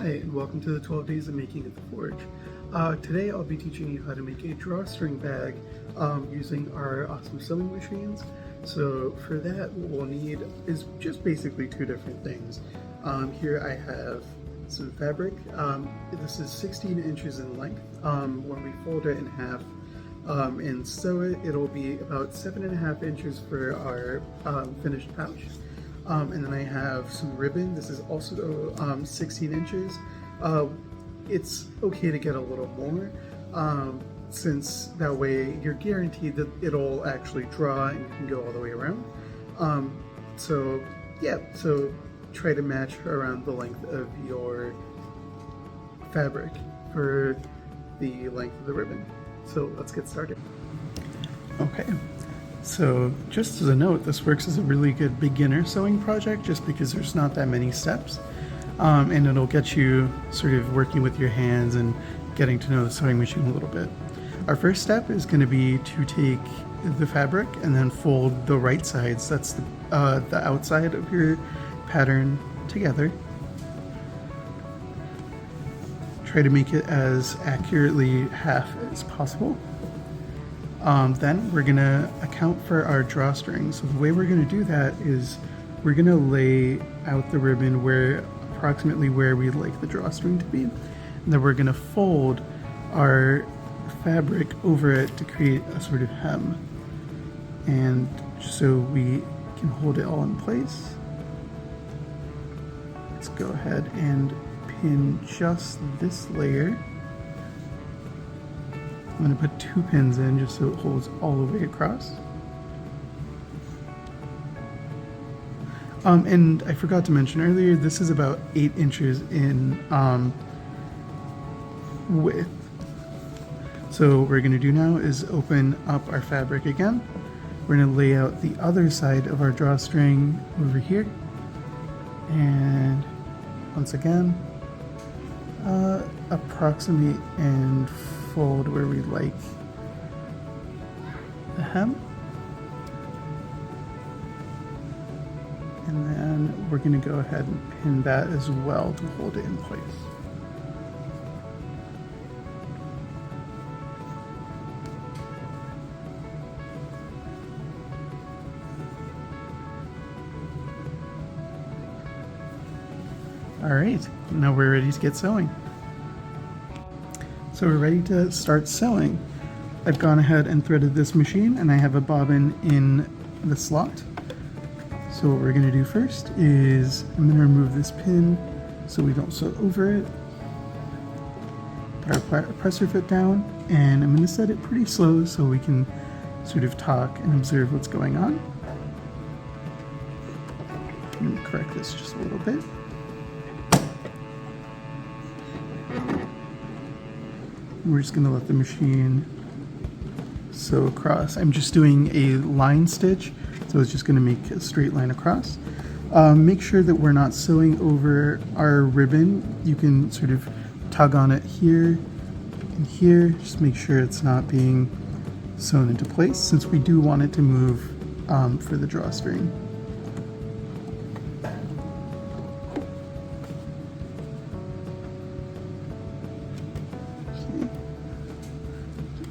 Hi, and welcome to the 12 Days of Making at the Forge. Today I'll be teaching you how to make a drawstring bag using our awesome sewing machines. So for that, what we'll need is just basically two different things. Here I have some fabric. This is 16 inches in length. When we fold it in half and sew it, it'll be about 7.5 inches for our finished pouch. And then I have some ribbon. This is also 16 inches. It's okay to get a little more, since that way you're guaranteed that it'll actually draw and you can go all the way around. So try to match around the length of your fabric for the length of the ribbon. So let's get started. Okay. So just as a note, this works as a really good beginner sewing project just because there's not that many steps, and it'll get you sort of working with your hands and getting to know the sewing machine a little bit. Our first step is going to be to take the fabric and then fold the right sides, that's the outside of your pattern, together. Try to make it as accurately half as possible. Then we're going to account for our drawstring. So the way we're going to do that is we're going to lay out the ribbon approximately where we'd like the drawstring to be. And then we're going to fold our fabric over it to create a sort of hem. And so we can hold it all in place. Let's go ahead and pin just this layer. I'm going to put 2 pins in just so it holds all the way across. And I forgot to mention earlier, this is about 8 inches in width. So what we're going to do now is open up our fabric again. We're going to lay out the other side of our drawstring over here. And once again, approximate and fold where we like the hem, and then we're going to go ahead and pin that as well to hold it in place. All right, now we're ready to get sewing. So we're ready to start sewing. I've gone ahead and threaded this machine and I have a bobbin in the slot. So what we're going to do first is I'm going to remove this pin so we don't sew over it. Put our presser foot down and I'm going to set it pretty slow so we can sort of talk and observe what's going on. I'm going to correct this just a little bit. We're just going to let the machine sew across. I'm just doing a line stitch, so it's just going to make a straight line across. Make sure that we're not sewing over our ribbon. You can sort of tug on it here and here. Just make sure it's not being sewn into place, since we do want it to move for the drawstring.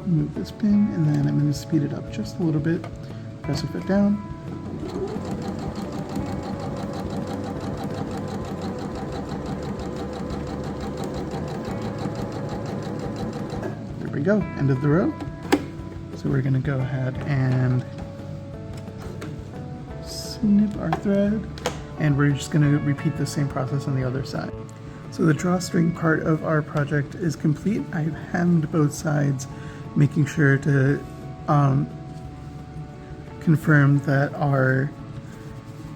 Move this pin, and then I'm going to speed it up just a little bit. Press the foot down. There we go, end of the row. So we're going to go ahead and snip our thread, and we're just going to repeat the same process on the other side. So the drawstring part of our project is complete. I've hemmed both sides, making sure to confirm that our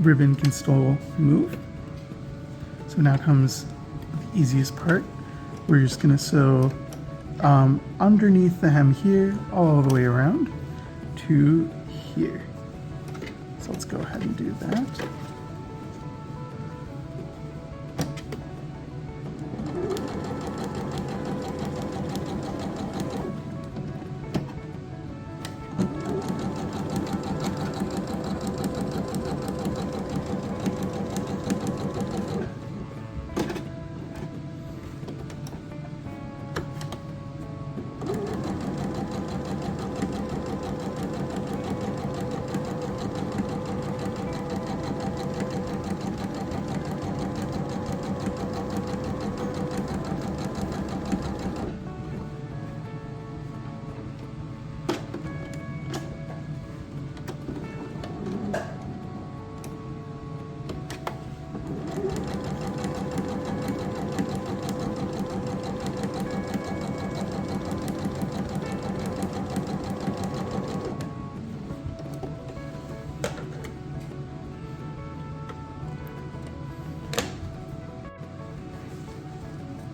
ribbon can still move. So now comes the easiest part. We're just going to sew underneath the hem here, all the way around to here. So let's go ahead and do that.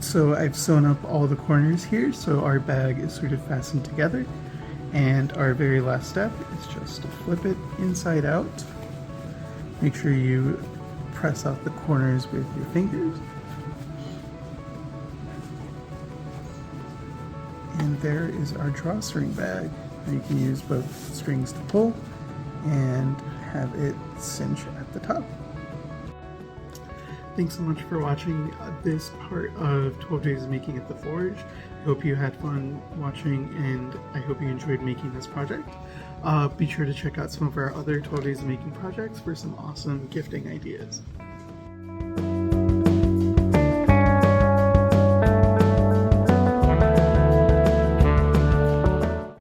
So I've sewn up all the corners here, so our bag is sort of fastened together. And our very last step is just to flip it inside out. Make sure you press out the corners with your fingers. And there is our drawstring bag. You can use both strings to pull and have it cinch at the top. Thanks so much for watching this part of 12 Days of Making at the Forge. I hope you had fun watching, and I hope you enjoyed making this project. Be sure to check out some of our other 12 Days of Making projects for some awesome gifting ideas.